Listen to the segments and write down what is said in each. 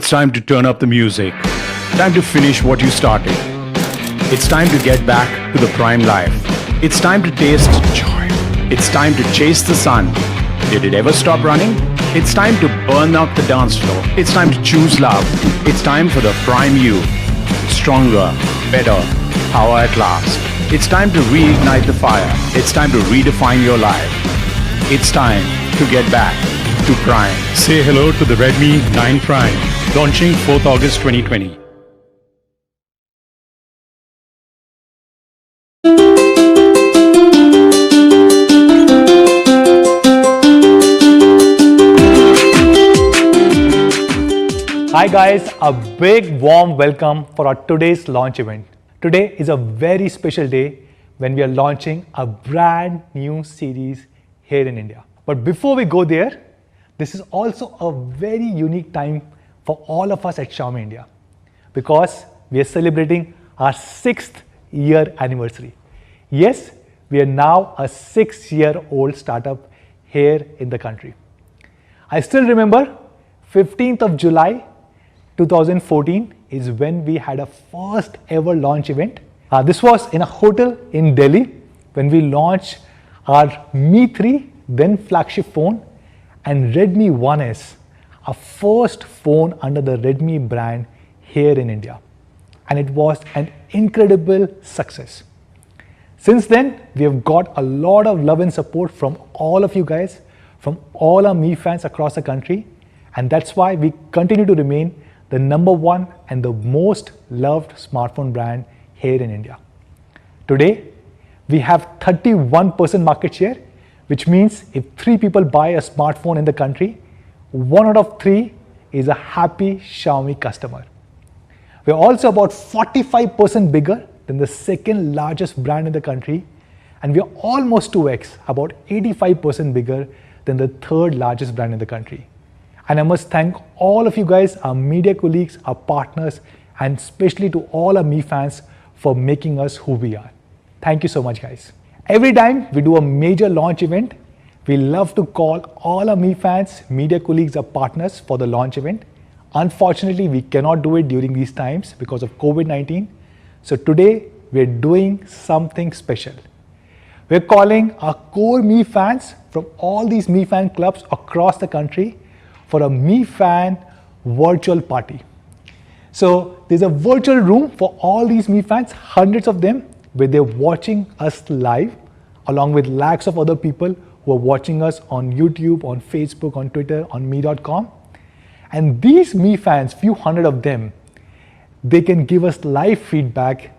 It's time to turn up the music. Time to finish what you started. It's time to get back to the prime life. It's time to taste joy. It's time to chase the sun. Did it ever stop running? It's time to burn out the dance floor. It's time to choose love. It's time for the prime you. Stronger, better, power at last. It's time to reignite the fire. It's time to redefine your life. It's time to get back to Prime. Say hello to the Redmi 9 Prime, launching 4th August 2020. Hi guys, a big warm welcome for our today's launch event. Today is a very special day when we are launching a brand new series here in India. But before we go there, this is also a very unique time for all of us at Xiaomi India because we are celebrating our 6th year anniversary. Yes, we are now a 6-year-old startup here in the country. I still remember 15th of July 2014 is when we had a first ever launch event. This was in a hotel in Delhi when we launched our Mi 3, then flagship phone, and Redmi 1S, our first phone under the Redmi brand here in India. And it was an incredible success. Since then, we have got a lot of love and support from all of you guys, from all our Mi fans across the country, and that's why we continue to remain the #1 and the most loved smartphone brand here in India. Today, we have 31% market share, which means if 3 people buy a smartphone in the country, 1 out of 3 is a happy Xiaomi customer. We're also about 45% bigger than the second largest brand in the country, and we're almost 2x, about 85% bigger than the third largest brand in the country. And I must thank all of you guys, our media colleagues, our partners, and especially to all our Mi fans for making us who we are. Thank you so much, guys. Every time we do a major launch event, we love to call all our Mi fans, media colleagues, our partners for the launch event. Unfortunately, we cannot do it during these times because of COVID-19. So today, we're doing something special. We're calling our core Mi fans from all these Mi fan clubs across the country for a Mi fan virtual party. So there's a virtual room for all these Mi fans, hundreds of them, where they're watching us live, along with lakhs of other people who are watching us on YouTube, on Facebook, on Twitter, on mi.com. And these Mi fans, few hundred of them, they can give us live feedback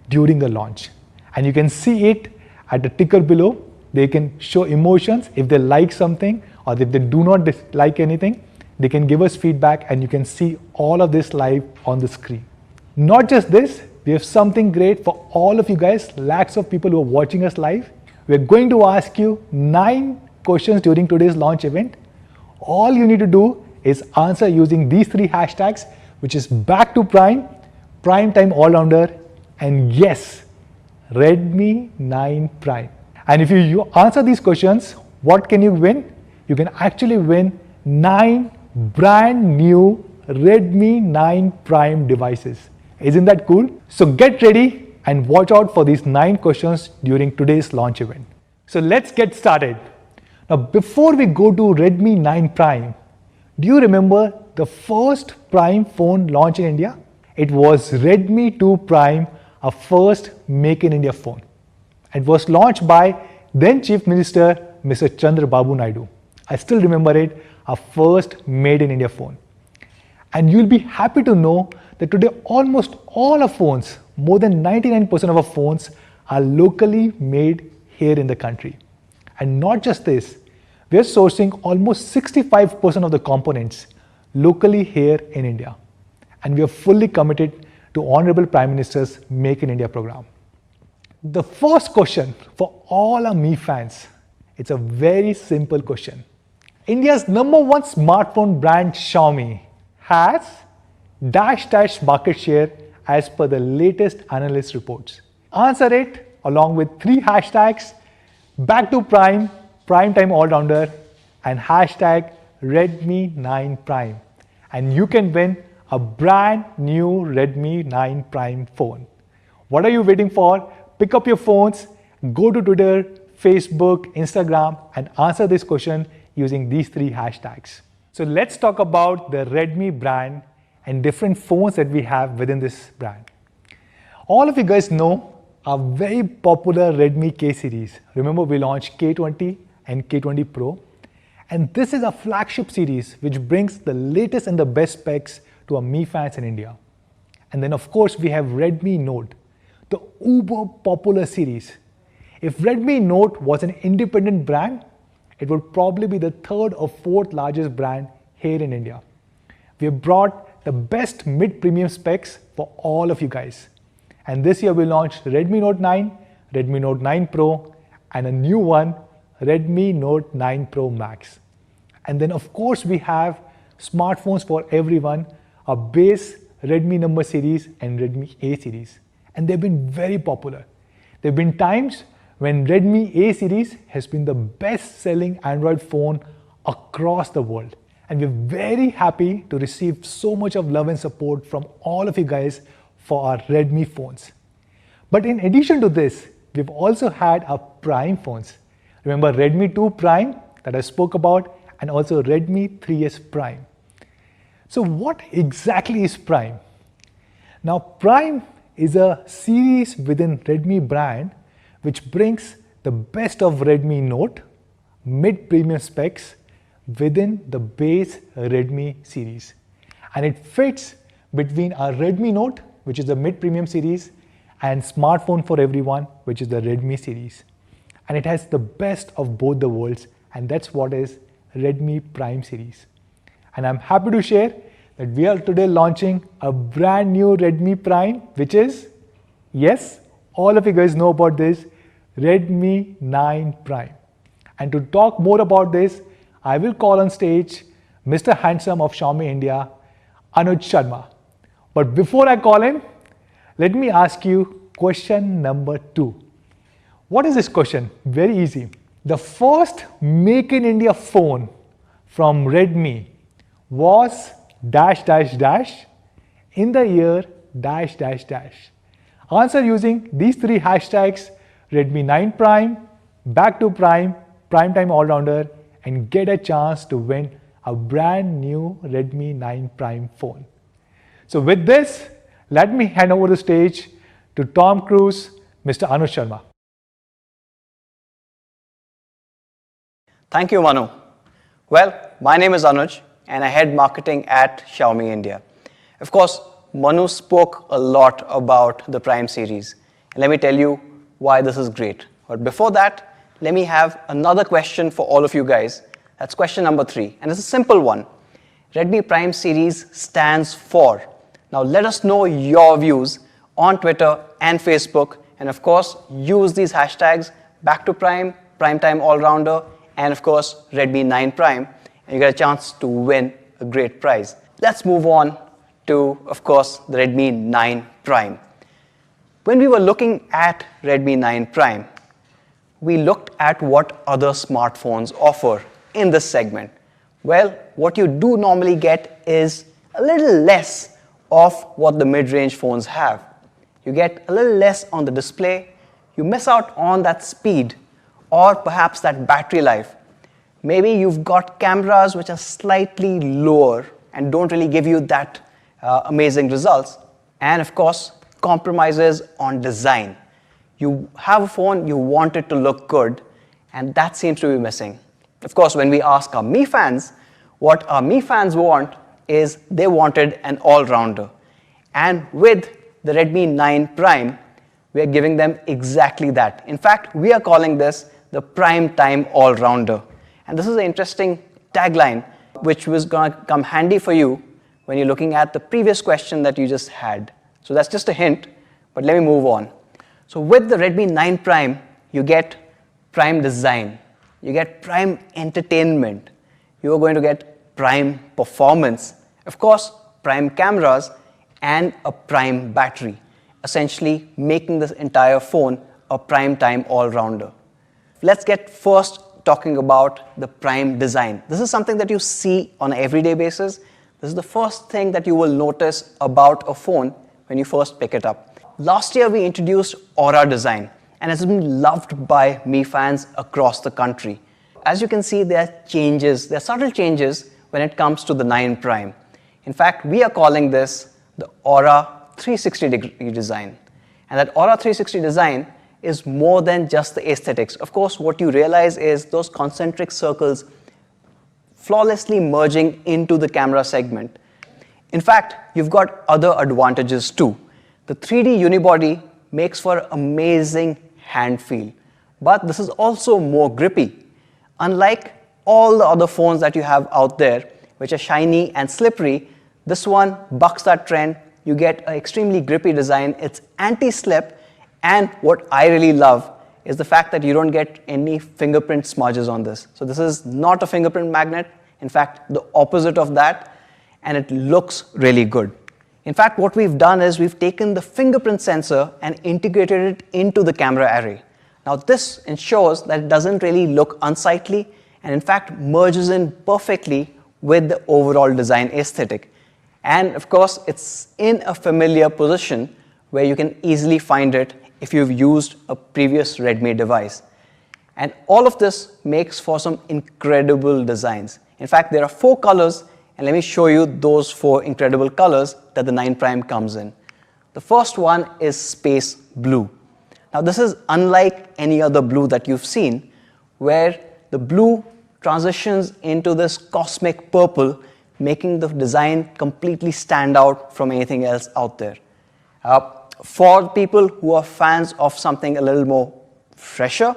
during the launch. And you can see it at the ticker below. They can show emotions if they like something or if they do not like anything. They can give us feedback and you can see all of this live on the screen. Not just this, we have something great for all of you guys, lakhs of people who are watching us live. We're going to ask you 9 questions during today's launch event. All you need to do is answer using these 3 hashtags, which is back to Prime, Prime Time All-Rounder, and yes, Redmi 9 Prime. And if you answer these questions, what can you win? You can actually win 9 brand new Redmi 9 Prime devices. Isn't that cool? So get ready and watch out for these 9 questions during today's launch event. So let's get started. Now, before we go to Redmi 9 Prime, do you remember the first Prime phone launch in India? It was Redmi 2 Prime, our first Make in India phone. It was launched by then Chief Minister Mr. Chandrababu Naidu. I still remember it, our first made in India phone. And you'll be happy to know that today almost all our phones, more than 99% of our phones, are locally made here in the country. And not just this, we are sourcing almost 65% of the components locally here in India. And we are fully committed to Honorable Prime Minister's Make in India program. The first question for all our Mi fans, it's a very simple question. India's #1 smartphone brand Xiaomi has dash market share as per the latest analyst reports. Answer it along with 3 hashtags, back to Prime, Prime Time All-Rounder, and hashtag Redmi 9 Prime. And you can win a brand new Redmi 9 Prime phone. What are you waiting for? Pick up your phones, go to Twitter, Facebook, Instagram, and answer this question using these 3 hashtags. So let's talk about the Redmi brand and different phones that we have within this brand. All of you guys know our very popular Redmi K series. Remember, we launched K20 and K20 Pro. And this is a flagship series which brings the latest and the best specs to our Mi fans in India. And then of course we have Redmi Note, the uber popular series. If Redmi Note was an independent brand, it would probably be the 3rd or 4th largest brand here in India. We have brought the best mid-premium specs for all of you guys. And this year we launched Redmi Note 9, Redmi Note 9 Pro, and a new one, Redmi Note 9 Pro Max. And then of course we have smartphones for everyone, a base Redmi number series and Redmi A series. And they've been very popular. There have been times when Redmi A series has been the best selling Android phone across the world. And we're very happy to receive so much of love and support from all of you guys for our Redmi phones. But in addition to this, we've also had our Prime phones. Remember Redmi 2 Prime that I spoke about, and also Redmi 3S Prime. So what exactly is Prime? Now Prime is a series within Redmi brand which brings the best of Redmi Note, mid-premium specs within the base Redmi series. And it fits between our Redmi Note, which is the mid-premium series, and smartphone for everyone, which is the Redmi series. And it has the best of both the worlds, and that's what is Redmi Prime series. And I'm happy to share that we are today launching a brand new Redmi Prime, which is, yes, all of you guys know about this, Redmi 9 Prime. And to talk more about this, I will call on stage Mr. Handsome of Xiaomi India, Anuj Sharma. But before I call him, let me ask you question number 2. What is this question? Very easy. The first Make in India phone from Redmi was dash dash dash in the year dash dash dash. Answer using these 3 hashtags: Redmi 9 Prime, Back to Prime, Prime Time All-Rounder, and get a chance to win a brand new Redmi 9 Prime phone. So with this, let me hand over the stage to Tom Cruise, Mr. Anuj Sharma. Thank you, Manu. Well, my name is Anuj and I head marketing at Xiaomi India. Of course, Manu spoke a lot about the Prime series. And let me tell you why this is great. But before that, let me have another question for all of you guys. That's question number 3. And it's a simple one. Redmi Prime series stands for. Now let us know your views on Twitter and Facebook. And of course, use these hashtags Back to Prime, Prime Time All-Rounder, and of course, Redmi 9 Prime, and you get a chance to win a great prize. Let's move on to, of course, the Redmi 9 Prime. When we were looking at Redmi 9 Prime, we looked at what other smartphones offer in this segment. Well, what you do normally get is a little less of what the mid-range phones have. You get a little less on the display, you miss out on that speed, or perhaps that battery life. Maybe you've got cameras which are slightly lower and don't really give you that amazing results. And of course, compromises on design. You have a phone, you want it to look good, and that seems to be missing. Of course, when we ask our Mi fans, what our Mi fans want is they wanted an all-rounder. And with the Redmi 9 Prime, we are giving them exactly that. In fact, we are calling this the Prime Time All-Rounder. And this is an interesting tagline which was going to come handy for you when you're looking at the previous question that you just had. So that's just a hint, but let me move on. So with the Redmi 9 Prime, you get Prime Design, you get Prime Entertainment, you are going to get Prime Performance, of course, Prime Cameras, and a Prime Battery, essentially making this entire phone a Prime Time All-Rounder. Let's get first talking about the Prime Design. This is something that you see on an everyday basis, This is the first thing that you will notice about a phone when you first pick it up. Last year we introduced Aura design, and it has been loved by Mi fans across the country. As you can see, there are subtle changes when it comes to the 9 Prime. In fact, we are calling this the Aura 360-degree design. And that Aura 360 design is more than just the aesthetics. Of course, what you realize is those concentric circles flawlessly merging into the camera segment. In fact, you've got other advantages too. The 3D unibody makes for amazing hand feel, but this is also more grippy. Unlike all the other phones that you have out there, which are shiny and slippery, this one bucks that trend. You get an extremely grippy design. It's anti-slip, and what I really love is the fact that you don't get any fingerprint smudges on this. So this is not a fingerprint magnet. In fact, the opposite of that, and it looks really good. In fact, what we've done is we've taken the fingerprint sensor and integrated it into the camera array. Now this ensures that it doesn't really look unsightly, and in fact merges in perfectly with the overall design aesthetic. And of course, it's in a familiar position where you can easily find it if you've used a previous Redmi device. And all of this makes for some incredible designs. In fact, there are 4 colors, and let me show you those 4 incredible colors that the 9 Prime comes in. The first one is space blue. Now this is unlike any other blue that you've seen, where the blue transitions into this cosmic purple, making the design completely stand out from anything else out there. For people who are fans of something a little more fresher,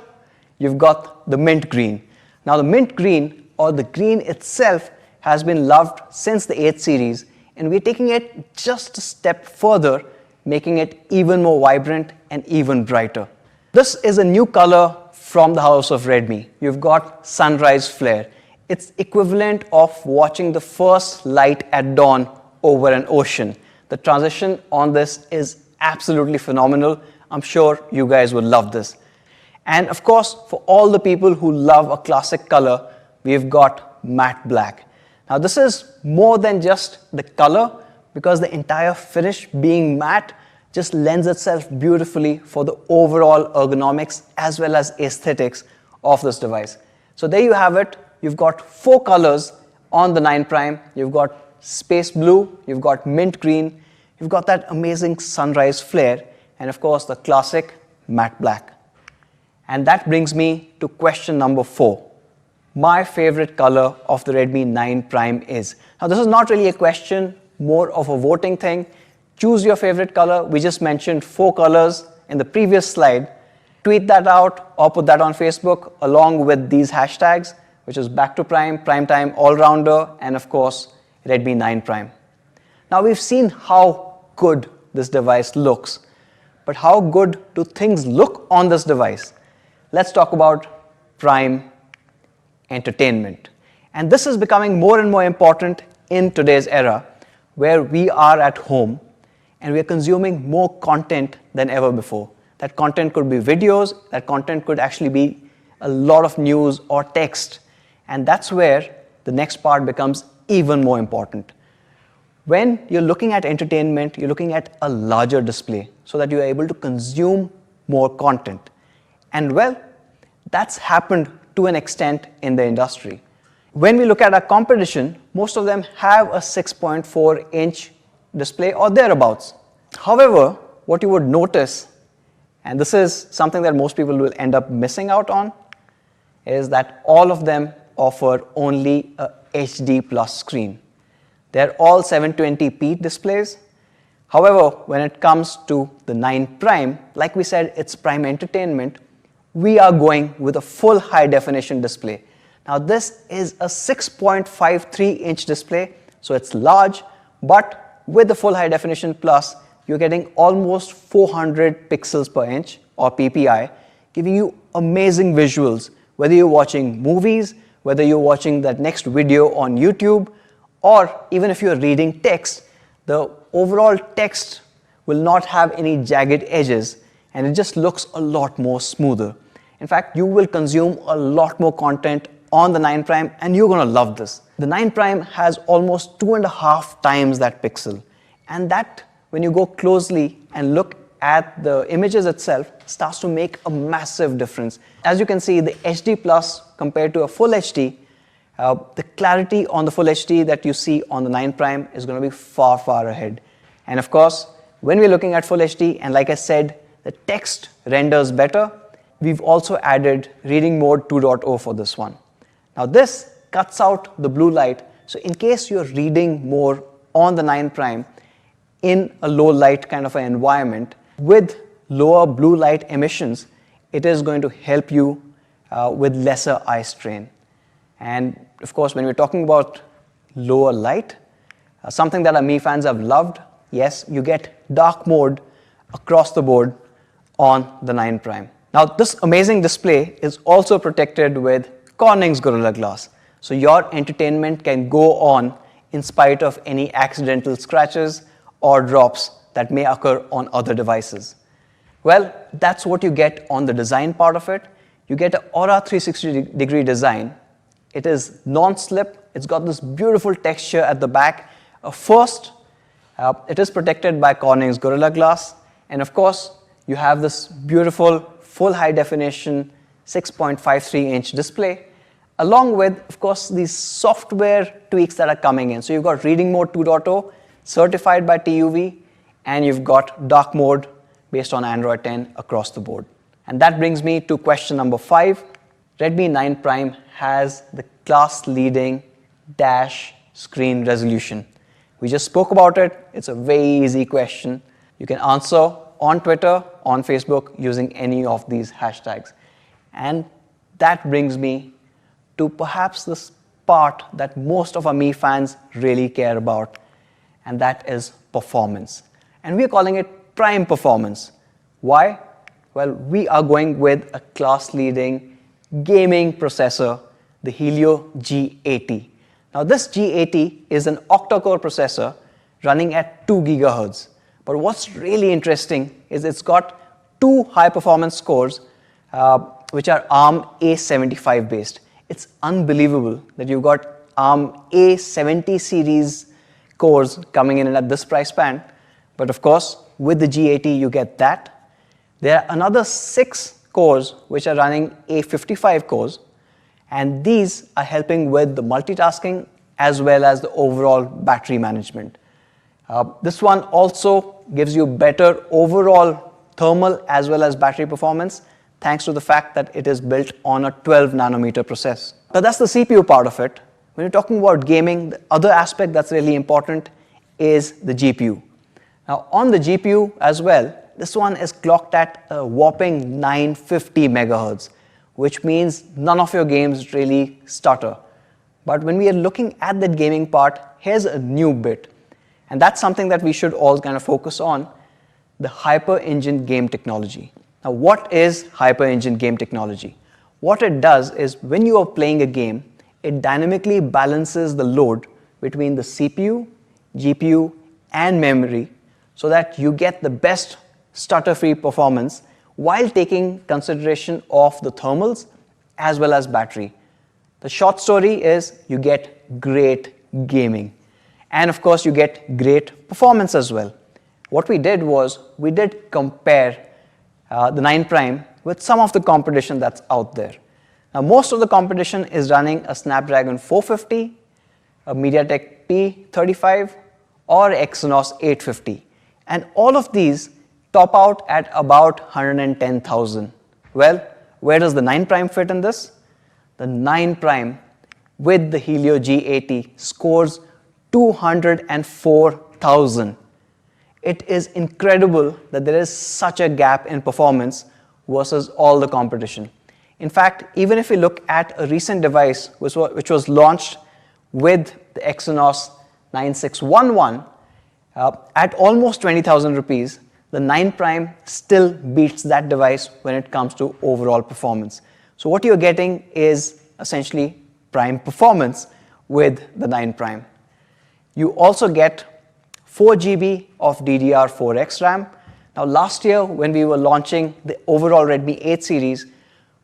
you've got the mint green. Now the mint green, or the green itself, has been loved since the 8 series, and we're taking it just a step further, making it even more vibrant and even brighter. This is a new color from the house of Redmi. You've got sunrise flare. It's equivalent of watching the first light at dawn over an ocean. The transition on this is absolutely phenomenal. I'm sure you guys would love this. And of course, for all the people who love a classic color, we've got matte black. Now this is more than just the color, because the entire finish being matte just lends itself beautifully for the overall ergonomics as well as aesthetics of this device. So there you have it. You've got 4 colors on the 9 Prime. You've got space blue, you've got mint green, you've got that amazing sunrise flare, and of course the classic matte black. And that brings me to question number 4. My favorite color of the Redmi 9 Prime is. Now this is not really a question, more of a voting thing. Choose your favorite color. We just mentioned 4 colors in the previous slide. Tweet that out or put that on Facebook along with these hashtags, which is back to Prime, Prime Time All-Rounder, and of course Redmi 9 Prime. Now we've seen how good this device looks, but how good do things look on this device? Let's talk about Prime entertainment. And this is becoming more and more important in today's era, where we are at home and we are consuming more content than ever before. That content could be videos, that content could actually be a lot of news or text. And that's where the next part becomes even more important. When you're looking at entertainment, you're looking at a larger display so that you're able to consume more content. And well, that's happened to an extent in the industry. When we look at our competition, most of them have a 6.4-inch display or thereabouts. However, what you would notice, and this is something that most people will end up missing out on, is that all of them offer only a HD plus screen. They're all 720p displays. However, when it comes to the 9 Prime, like we said, it's Prime entertainment, we are going with a full high definition display. Now this is a 6.53-inch display, so it's large, but with the full high definition plus, you're getting almost 400 pixels per inch or PPI, giving you amazing visuals, whether you're watching movies, whether you're watching that next video on YouTube, or even if you're reading text, the overall text will not have any jagged edges, and it just looks a lot more smoother. In fact, you will consume a lot more content on the 9 Prime, and you're going to love this. The 9 Prime has almost 2.5 times that pixel, and that, when you go closely and look at the images itself, starts to make a massive difference. As you can see, the HD Plus compared to a full HD, the clarity on the full HD that you see on the 9 Prime is going to be far, far ahead. And of course, when we're looking at full HD, and like I said, the text renders better, we've also added reading mode 2.0 for this one. Now this cuts out the blue light, so in case you're reading more on the 9 Prime in a low light kind of an environment with lower blue light emissions, it is going to help you with lesser eye strain. And of course, when we're talking about lower light, something that our Mi fans have loved, yes, you get dark mode across the board on the 9 Prime. Now, this amazing display is also protected with Corning's Gorilla Glass, so your entertainment can go on in spite of any accidental scratches or drops that may occur on other devices. Well, that's what you get on the design part of it. You get an Aura 360-degree design. It is non-slip. It's got this beautiful texture at the back. First, it is protected by Corning's Gorilla Glass. And of course, you have this beautiful full high definition 6.53-inch display, along with, of course, these software tweaks that are coming in. So you've got reading mode 2.0, certified by TUV, and you've got dark mode based on Android 10 across the board. And that brings me to question number 5. Redmi 9 Prime has the class-leading dash screen resolution. We just spoke about it. It's a very easy question. You can answer on Twitter, on Facebook, using any of these hashtags. And that brings me to perhaps this part that most of our Mi fans really care about, and that is performance. And we're calling it Prime Performance. Why? Well, we are going with a class-leading gaming processor, the Helio G80. Now, this G80 is an octa-core processor running at 2 GHz. But what's really interesting is it's got 2 high-performance cores, which are ARM A75 based. It's unbelievable that you've got ARM A70 series cores coming in at this price band. But of course, with the G80, you get that. There are another 6 cores which are running A55 cores, and these are helping with the multitasking as well as the overall battery management. This one also gives you better overall thermal as well as battery performance, thanks to the fact that it is built on a 12 nanometer process. Now that's the CPU part of it. When you're talking about gaming, the other aspect that's really important is the GPU. Now on the GPU as well, this one is clocked at a whopping 950 megahertz, which means none of your games really stutter. But when we are looking at that gaming part, here's a new bit. And that's something that we should all kind of focus on, the Hyper Engine game technology. Now, what is Hyper Engine game technology? What it does is when you are playing a game, it dynamically balances the load between the CPU, GPU, and memory so that you get the best stutter-free performance while taking consideration of the thermals as well as battery. The short story is you get great gaming. And of course, you get great performance as well. What we did was we did compare the 9 Prime with some of the competition that's out there. Now, most of the competition is running a Snapdragon 450, a MediaTek P35, or Exynos 850. And all of these top out at about 110,000. Well, where does the 9 Prime fit in this? The 9 Prime with the Helio G80 scores 204,000. It is incredible that there is such a gap in performance versus all the competition. In fact, even if we look at a recent device which was launched with the Exynos 9611 at almost 20,000 rupees, the 9 Prime still beats that device when it comes to overall performance. So what you're getting is essentially Prime performance with the 9 Prime. You also get 4 GB of DDR4X RAM. Now last year when we were launching the overall Redmi 8 series,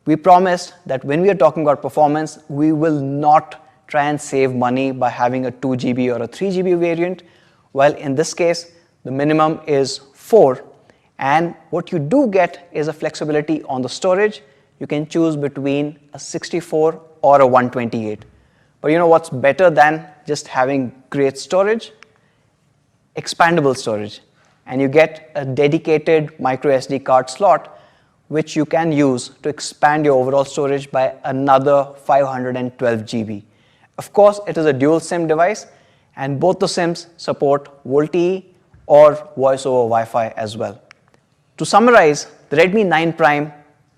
we promised that when we are talking about performance, we will not try and save money by having a 2 GB or a 3 GB variant. Well, in this case, the minimum is 4. And what you do get is a flexibility on the storage. You can choose between a 64 or a 128. But you know what's better than just having great storage? Expandable storage. And you get a dedicated micro SD card slot, which you can use to expand your overall storage by another 512 GB. Of course, it is a dual SIM device, and both the SIMs support VoLTE or voice over Wi-Fi as well. To summarize, the Redmi 9 Prime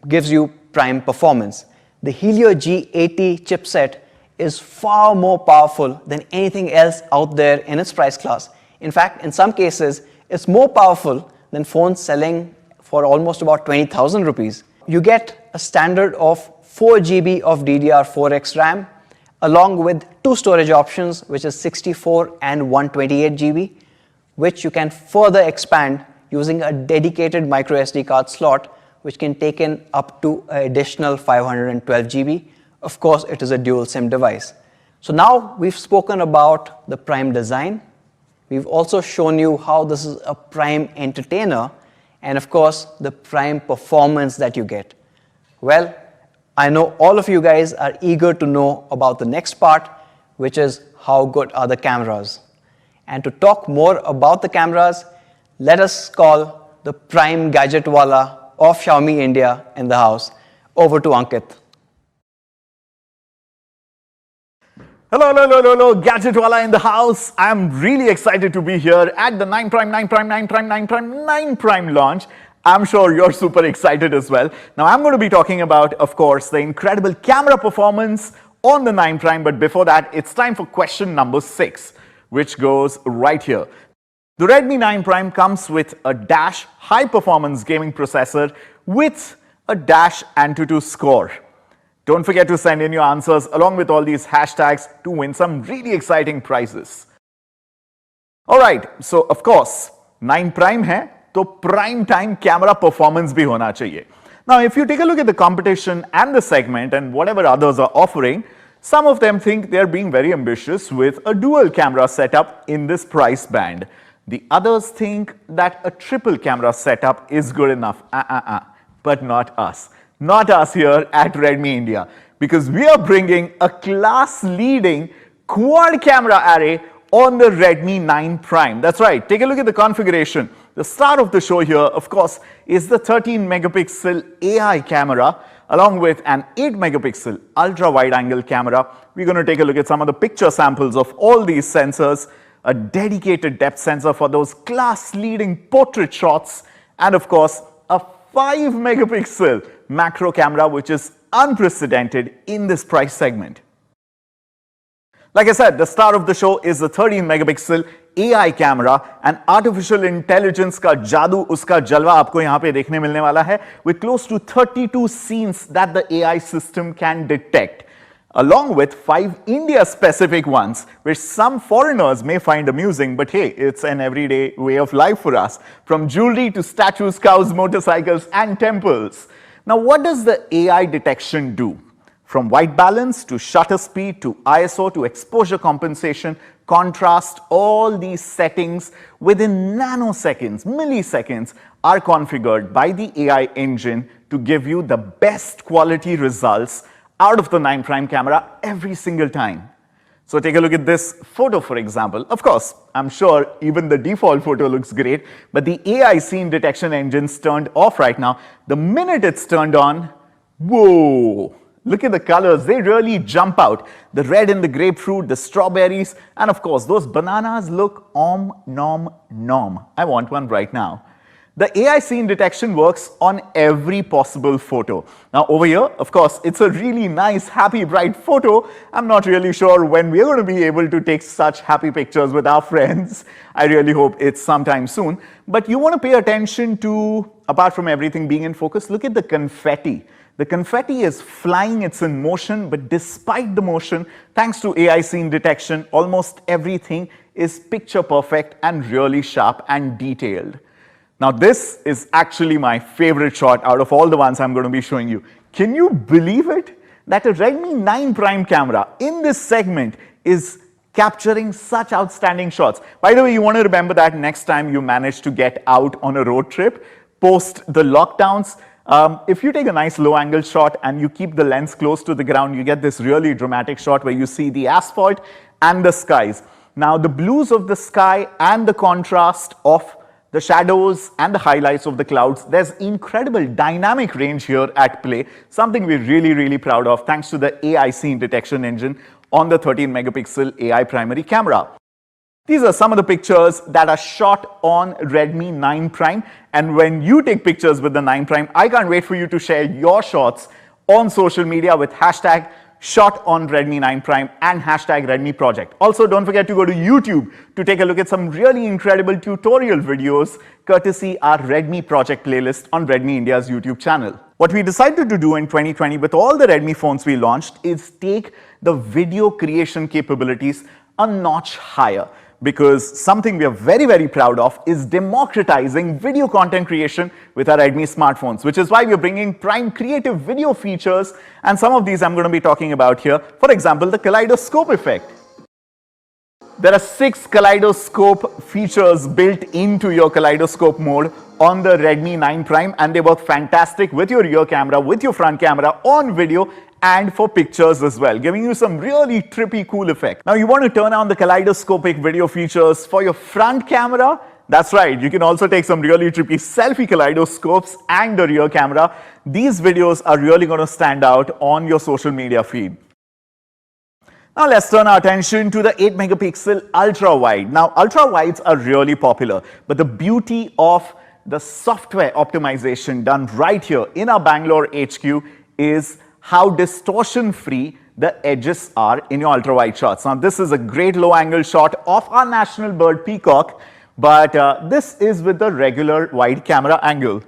gives you prime performance. The Helio G80 chipset is far more powerful than anything else out there in its price class. In fact, in some cases, it's more powerful than phones selling for almost about 20,000 rupees. You get a standard of 4 GB of DDR4X RAM, along with 2 storage options, which is 64 and 128 GB, which you can further expand using a dedicated micro SD card slot, which can take in up to an additional 512 GB. Of course, it is a dual SIM device. So now we've spoken about the Prime design. We've also shown you how this is a Prime entertainer, and of course, the Prime performance that you get. Well, I know all of you guys are eager to know about the next part, which is how good are the cameras. And to talk more about the cameras, let us call the Prime Gadgetwala of Xiaomi India in the house. Over to Ankit. Hello, Gadgetwala in the house. I'm really excited to be here at the 9 Prime launch. I'm sure you're super excited as well. Now, I'm going to be talking about, of course, the incredible camera performance on the 9 Prime. But before that, it's time for question number 6, which goes right here. The Redmi 9 Prime comes with a Dash high-performance gaming processor with a Dash Antutu score. Don't forget to send in your answers along with all these hashtags to win some really exciting prizes. Alright, so of course, 9 Prime hai, to prime time camera performance bhi hona chahiye. Now, if you take a look at the competition and the segment and whatever others are offering, some of them think they're being very ambitious with a dual camera setup in this price band. The others think that a triple camera setup is good enough. But not us. Not us here at Redmi India, because we are bringing a class-leading quad camera array on the Redmi 9 Prime. That's right, take a look at the configuration. The star of the show here, of course, is the 13 megapixel AI camera along with an 8 megapixel ultra wide angle camera. We're going to take a look at some of the picture samples of all these sensors, a dedicated depth sensor for those class-leading portrait shots, and of course, a 5 megapixel macro camera, which is unprecedented in this price segment. Like I said, the star of the show is the 13 megapixel AI camera, and artificial intelligence ka jadoo, uska jalwa aapko yahan pe dekhne milne wala hai, with close to 32 scenes that the AI system can detect, along with 5 India-specific ones, which some foreigners may find amusing, but hey, it's an everyday way of life for us, from jewelry to statues, cows, motorcycles, and temples. Now, what does the AI detection do? From white balance to shutter speed to ISO to exposure compensation, contrast, all these settings within nanoseconds, milliseconds are configured by the AI engine to give you the best quality results out of the 9 Prime camera every single time. So take a look at this photo, for example. Of course, I'm sure even the default photo looks great, but the AI scene detection engine's turned off right now. The minute it's turned on, whoa! Look at the colors, they really jump out. The red in the grapefruit, the strawberries, and of course, those bananas look nom nom. I want one right now. The AI scene detection works on every possible photo. Now over here, of course, it's a really nice, happy, bright photo. I'm not really sure when we're going to be able to take such happy pictures with our friends. I really hope it's sometime soon. But you want to pay attention to, apart from everything being in focus, look at the confetti. The confetti is flying, it's in motion, but despite the motion, thanks to AI scene detection, almost everything is picture perfect and really sharp and detailed. Now this is actually my favorite shot out of all the ones I'm going to be showing you. Can you believe it? That a Redmi 9 Prime camera in this segment is capturing such outstanding shots. By the way, you want to remember that next time you manage to get out on a road trip, post the lockdowns, if you take a nice low angle shot and you keep the lens close to the ground, you get this really dramatic shot where you see the asphalt and the skies. Now the blues of the sky and the contrast of the shadows and the highlights of the clouds, there's incredible dynamic range here at play, something we're really proud of thanks to the AI scene detection engine on the 13 megapixel AI primary camera. These are some of the pictures that are shot on Redmi 9 Prime, and when you take pictures with the 9 Prime, I can't wait for you to share your shots on social media with hashtag shot on Redmi 9 Prime and hashtag Redmi Project. Also, don't forget to go to YouTube to take a look at some really incredible tutorial videos courtesy our Redmi Project playlist on Redmi India's YouTube channel. What we decided to do in 2020 with all the Redmi phones we launched is take the video creation capabilities a notch higher, because something we are very proud of is democratizing video content creation with our Redmi smartphones, which is why we are bringing Prime creative video features, and some of these I'm going to be talking about here. For example, the kaleidoscope effect. There are 6 kaleidoscope features built into your kaleidoscope mode on the Redmi 9 Prime, and they work fantastic with your rear camera, with your front camera, on video, and for pictures as well, giving you some really trippy cool effect. Now you want to turn on the kaleidoscopic video features for your front camera? That's right, you can also take some really trippy selfie kaleidoscopes and the rear camera. These videos are really going to stand out on your social media feed. Now let's turn our attention to the 8 megapixel ultra wide. Now ultra wides are really popular, but the beauty of the software optimization done right here in our Bangalore HQ is how distortion free the edges are in your ultra wide shots. Now this is a great low angle shot of our national bird peacock, but this is with the regular wide camera angle.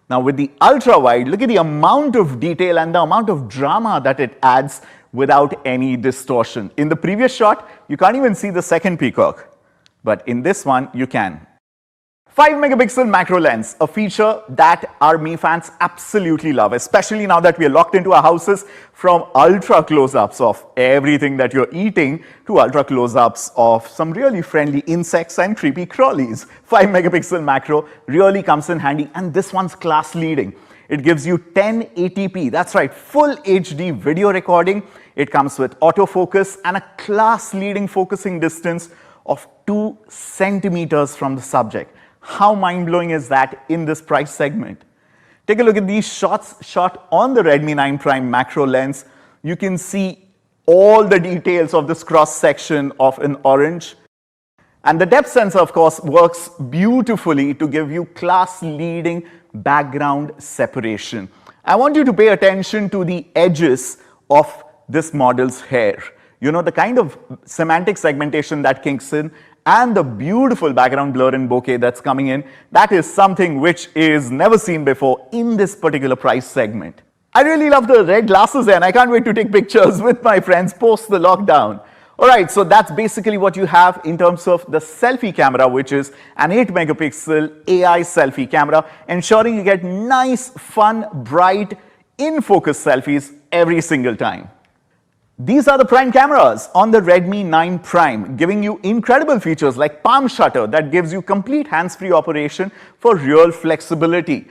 Now with the ultra wide, look at the amount of detail and the amount of drama that it adds without any distortion. In the previous shot, you can't even see the second peacock, but in this one you can. 5 megapixel macro lens, a feature that our Mi fans absolutely love, especially now that we are locked into our houses, from ultra close-ups of everything that you're eating to ultra close-ups of some really friendly insects and creepy crawlies. 5 megapixel macro really comes in handy, and this one's class leading. It gives you 1080p, that's right, full HD video recording. It comes with autofocus and a class leading focusing distance of 2 centimeters from the subject. How mind-blowing is that in this price segment? Take a look at these shots shot on the Redmi 9 Prime macro lens. You can see all the details of this cross section of an orange. And the depth sensor, of course, works beautifully to give you class-leading background separation. I want you to pay attention to the edges of this model's hair. You know, the kind of semantic segmentation that kicks in and the beautiful background blur and bokeh that's coming in, that is something which is never seen before in this particular price segment. I really love the red glasses and I can't wait to take pictures with my friends post the lockdown. Alright, so that's basically what you have in terms of the selfie camera, which is an 8 megapixel AI selfie camera, ensuring you get nice, fun, bright, in-focus selfies every single time. These are the Prime cameras on the Redmi 9 Prime, giving you incredible features like palm shutter that gives you complete hands-free operation for real flexibility.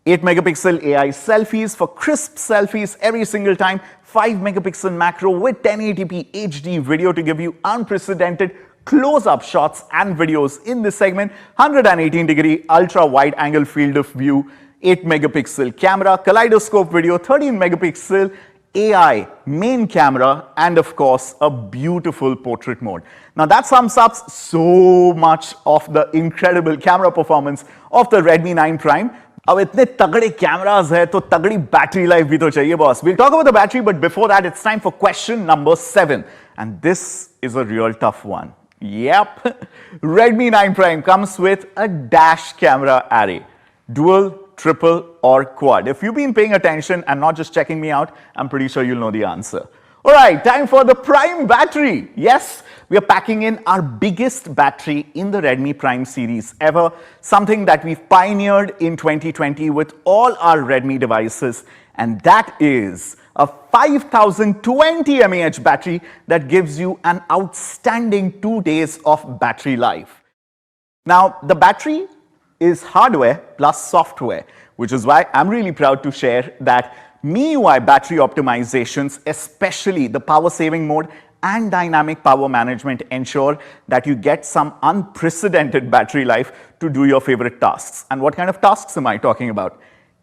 8 megapixel AI selfies for crisp selfies every single time. 5 megapixel macro with 1080p HD video to give you unprecedented close-up shots and videos in this segment. 118-degree ultra wide angle field of view. 8 megapixel camera, kaleidoscope video, 13 megapixel AI main camera, and of course a beautiful portrait mode. Now that sums up so much of the incredible camera performance of the Redmi 9 Prime. अब इतने तगड़े cameras है तो तगड़ी battery life भी तो चाहिए boss. We'll talk about the battery, but before that it's time for question number 7, and this is a real tough one. Yep, Redmi 9 Prime comes with a dash camera array, dual, triple or quad. If you've been paying attention and not just checking me out, I'm pretty sure you'll know the answer. All right, time for the Prime battery. Yes, we are packing in our biggest battery in the Redmi Prime series ever, something that we've pioneered in 2020 with all our Redmi devices, and that is a 5020 mAh battery that gives you an outstanding 2 days of battery life. Now, the battery is hardware plus software, which is why I'm really proud to share that MIUI battery optimizations, especially the power saving mode and dynamic power management, ensure that you get some unprecedented battery life to do your favorite tasks. And what kind of tasks am I talking about?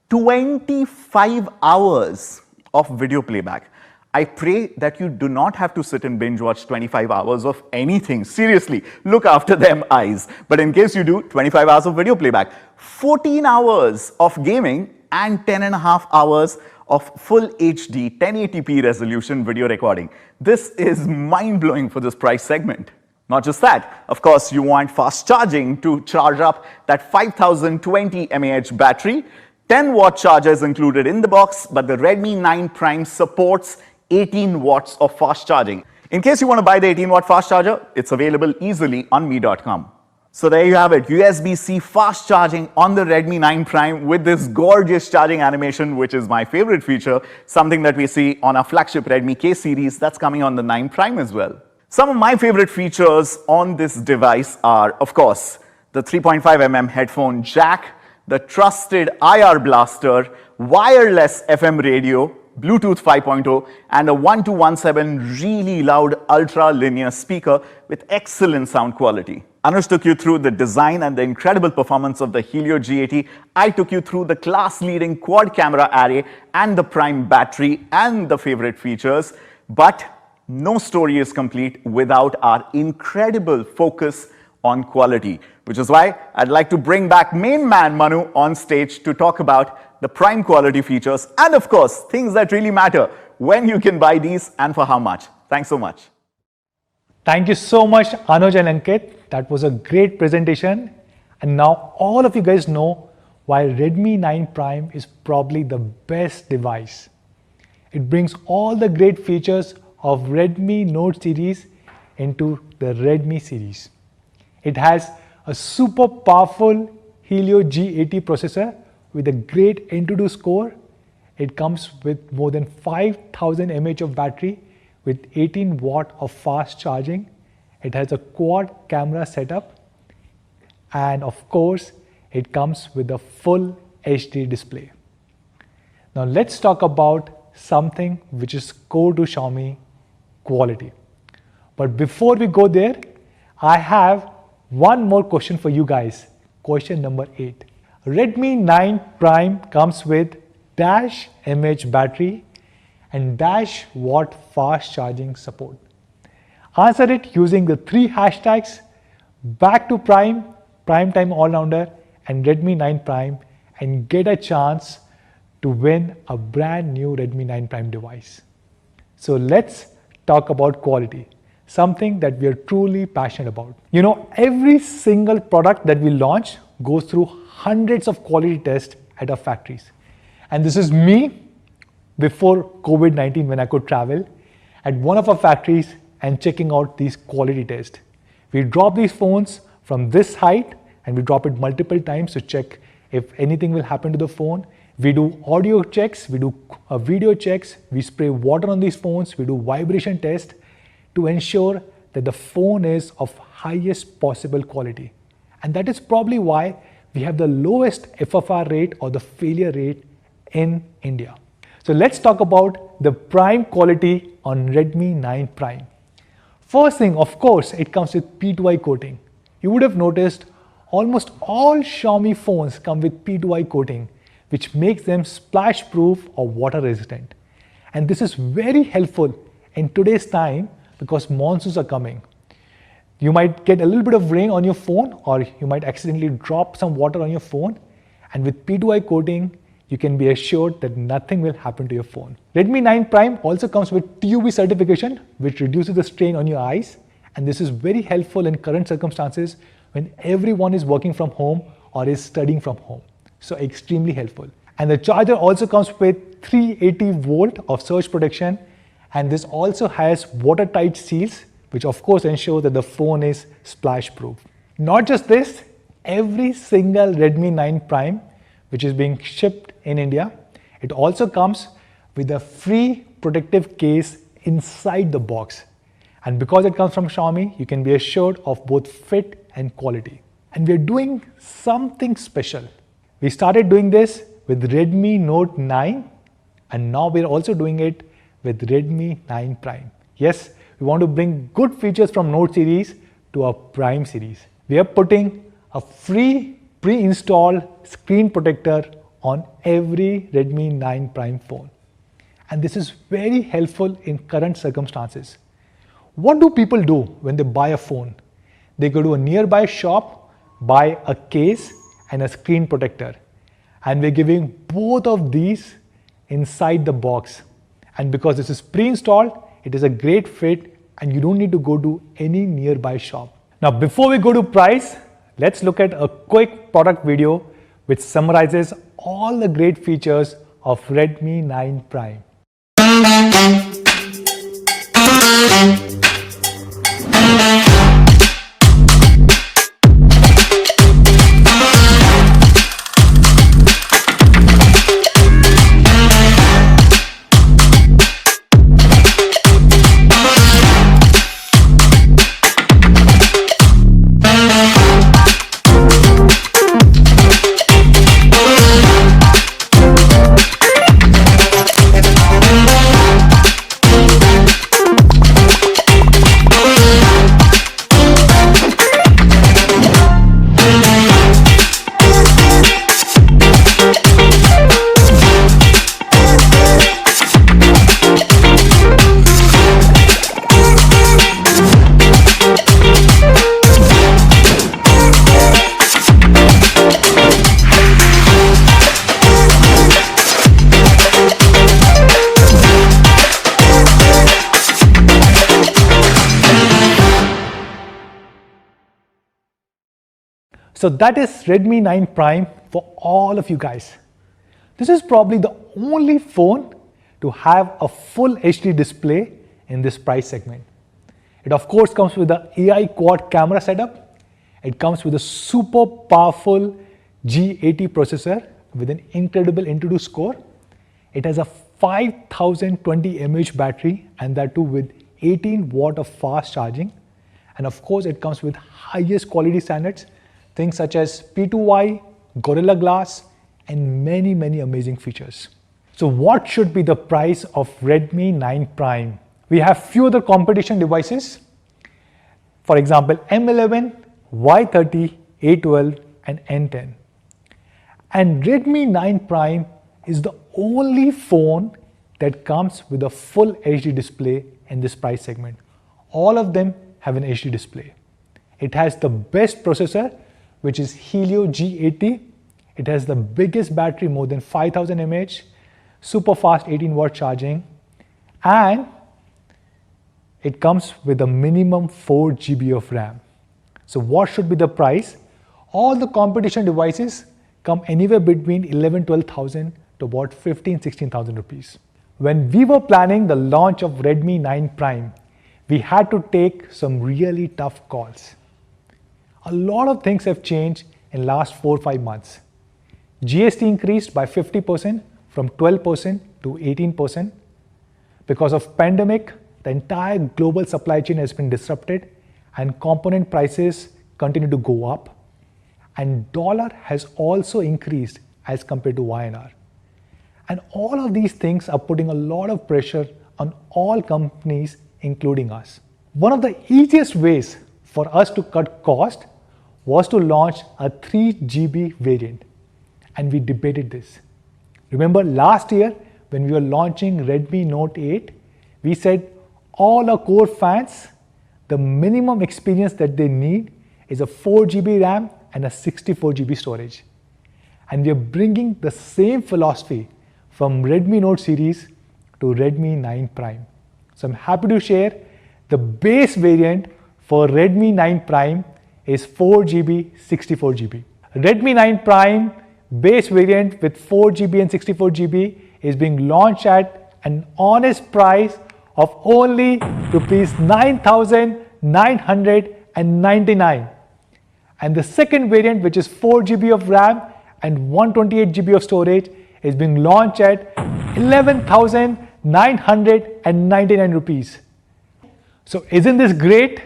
25 hours of video playback. I pray that you do not have to sit and binge watch 25 hours of anything. Seriously, look after them eyes. But in case you do, 25 hours of video playback, 14 hours of gaming, and 10.5 hours of full HD 1080p resolution video recording. This is mind-blowing for this price segment. Not just that, of course, you want fast charging to charge up that 5020 mAh battery. 10-watt charger is included in the box, but the Redmi 9 Prime supports 18 watts of fast charging. In case you want to buy the 18-watt fast charger, it's available easily on me.com. So there you have it, USB-C fast charging on the Redmi 9 Prime with this gorgeous charging animation, which is my favorite feature, something that we see on our flagship Redmi K series that's coming on the 9 Prime as well. Some of my favorite features on this device are, of course, the 3.5mm headphone jack, the trusted IR blaster, wireless FM radio, Bluetooth 5.0, and a 1217 really loud ultra-linear speaker with excellent sound quality. Anush took you through the design and the incredible performance of the Helio G80. I took you through the class-leading quad camera array and the Prime battery and the favorite features. But no story is complete without our incredible focus on quality, which is why I'd like to bring back main man Manu on stage to talk about the Prime quality features and, of course, things that really matter, when you can buy these and for how much. Thanks so much. Thank you so much, Anuj and Ankit. That was a great presentation. And now all of you guys know why Redmi 9 Prime is probably the best device. It brings all the great features of Redmi Note series into the Redmi series. It has a super powerful Helio G80 processor with a great Antutu score. It comes with more than 5000 mAh of battery with 18 watt of fast charging. It has a quad camera setup, and of course it comes with a full HD display. Now let's talk about something which is core to Xiaomi: quality. But before we go there, I have one more question for you guys. Question number 8. Redmi 9 Prime comes with dash mAh battery and dash watt fast charging support. Answer it using the 3 hashtags back to Prime, Prime Time All-Rounder, and Redmi 9 Prime, and get a chance to win a brand new Redmi 9 Prime device. So let's talk about quality, something that we are truly passionate about. You know, every single product that we launch goes through hundreds of quality tests at our factories. And this is me before COVID-19, when I could travel at one of our factories and checking out these quality tests. We drop these phones from this height and we drop it multiple times to check if anything will happen to the phone. We do audio checks, we do video checks, we spray water on these phones, we do vibration test to ensure that the phone is of highest possible quality. And that is probably why we have the lowest FFR rate or the failure rate in India. So let's talk about the Prime quality on Redmi 9 Prime. First thing, of course, it comes with P2I coating. You would have noticed almost all Xiaomi phones come with P2I coating, which makes them splash proof or water resistant. And this is very helpful in today's time because monsoons are coming. You might get a little bit of rain on your phone, or you might accidentally drop some water on your phone. And with P2I coating, you can be assured that nothing will happen to your phone. Redmi 9 Prime also comes with TUV certification, which reduces the strain on your eyes. And this is very helpful in current circumstances when everyone is working from home or is studying from home. So extremely helpful. And the charger also comes with 380 volt of surge protection And this also has watertight seals, which of course ensure that the phone is splash proof. Not just this, every single Redmi 9 Prime which is being shipped in India, it also comes with a free protective case inside the box. And because it comes from Xiaomi, you can be assured of both fit and quality. And we're doing something special. We started doing this with Redmi Note 9, and now we're also doing it with Redmi 9 Prime. Yes, we want to bring good features from Note series to our Prime series. We are putting a free pre-installed screen protector on every Redmi 9 Prime phone. And this is very helpful in current circumstances. What do people do when they buy a phone? They go to a nearby shop, buy a case and a screen protector. And we're giving both of these inside the box. And because this is pre-installed, it is a great fit and you don't need to go to any nearby shop. Now, before we go to price, let's look at a quick product video which summarizes all the great features of Redmi 9 Prime. So that is Redmi 9 Prime for all of you guys. This is probably the only phone to have a full HD display in this price segment. It of course comes with the AI quad camera setup. It comes with a super powerful G80 processor with an incredible Antutu score. It has a 5020 mAh battery, and that too with 18 watt of fast charging. And of course it comes with highest quality standards, things such as P2Y, Gorilla Glass, and many amazing features. So what should be the price of Redmi 9 Prime? We have few other competition devices. For example, M11, Y30, A12, and N10. And Redmi 9 Prime is the only phone that comes with a full HD display in this price segment. All of them have an HD display. It has the best processor, which is Helio G80. It has the biggest battery, more than 5000 mAh, super fast 18 watt charging, and it comes with a minimum 4 GB of RAM. So what should be the price? All the competition devices come anywhere between 11,000-12,000 to about 15,000-16,000 rupees. When we were planning the launch of Redmi 9 Prime, we had to take some really tough calls. A lot of things have changed in last 4-5 months. GST increased by 50% from 12% to 18%. Because of pandemic, the entire global supply chain has been disrupted and component prices continue to go up. And dollar has also increased as compared to INR. And all of these things are putting a lot of pressure on all companies, including us. One of the easiest ways for us to cut cost was to launch a 3 GB variant, and we debated this. Remember last year when we were launching Redmi Note 8, we said all our core fans, the minimum experience that they need is a 4 GB RAM and a 64 GB storage. And we are bringing the same philosophy from Redmi Note series to Redmi 9 Prime. So I'm happy to share the base variant for Redmi 9 Prime is 4 GB, 64 GB. Redmi 9 Prime base variant with 4 GB and 64 GB is being launched at an honest price of only rupees 9,999. And the second variant, which is 4 GB of RAM and 128 GB of storage, is being launched at 11,999 rupees. So isn't this great?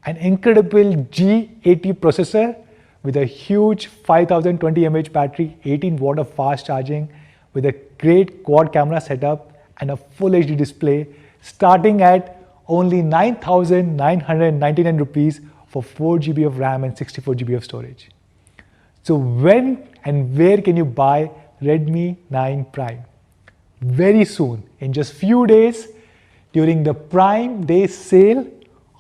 An incredible G80 processor with a huge 5020 mAh battery, 18 watt of fast charging, with a great quad camera setup and a full HD display, starting at only 9,999 rupees for 4 GB of RAM and 64 GB of storage. So when and where can you buy Redmi 9 Prime? Very soon, in just few days, during the Prime Day sale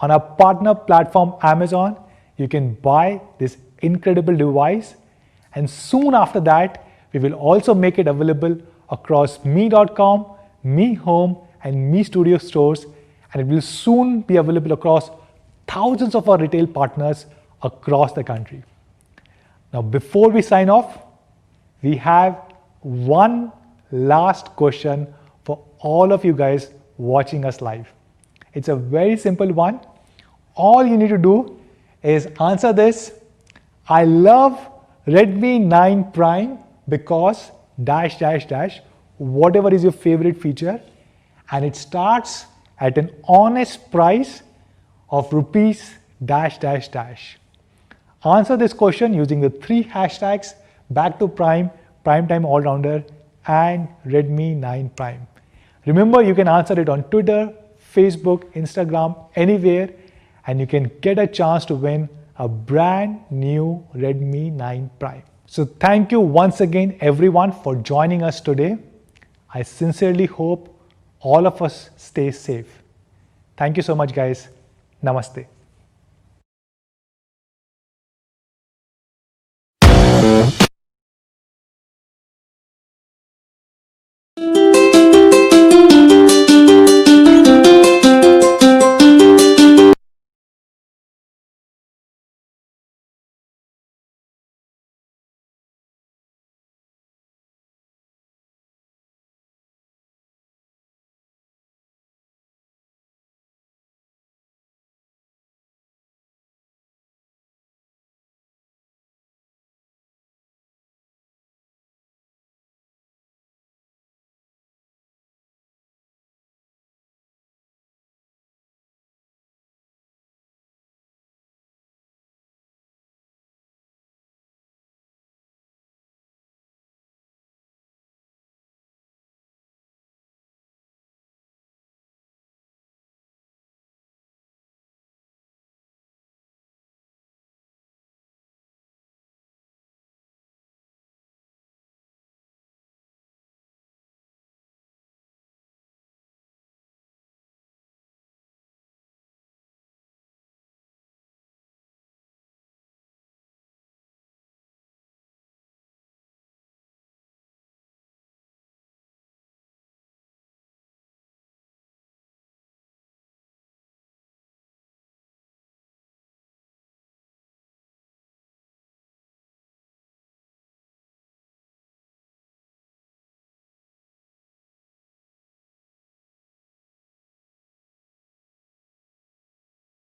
on our partner platform Amazon, you can buy this incredible device, and soon after that, we will also make it available across me.com, Me Home and Me Studio stores, and it will soon be available across thousands of our retail partners across the country. Now, before we sign off, we have one last question for all of you guys watching us live. It's a very simple one. All you need to do is answer this: I love Redmi 9 Prime because dash dash dash, whatever is your favorite feature, and it starts at an honest price of rupees dash dash dash. Answer this question using the 3 hashtags back to Prime, Primetime Allrounder, and Redmi 9 Prime. Remember, you can answer it on Twitter, Facebook, Instagram, anywhere, and you can get a chance to win a brand new Redmi 9 Prime. So thank you once again everyone for joining us today. I sincerely hope all of us stay safe. Thank you so much guys. Namaste.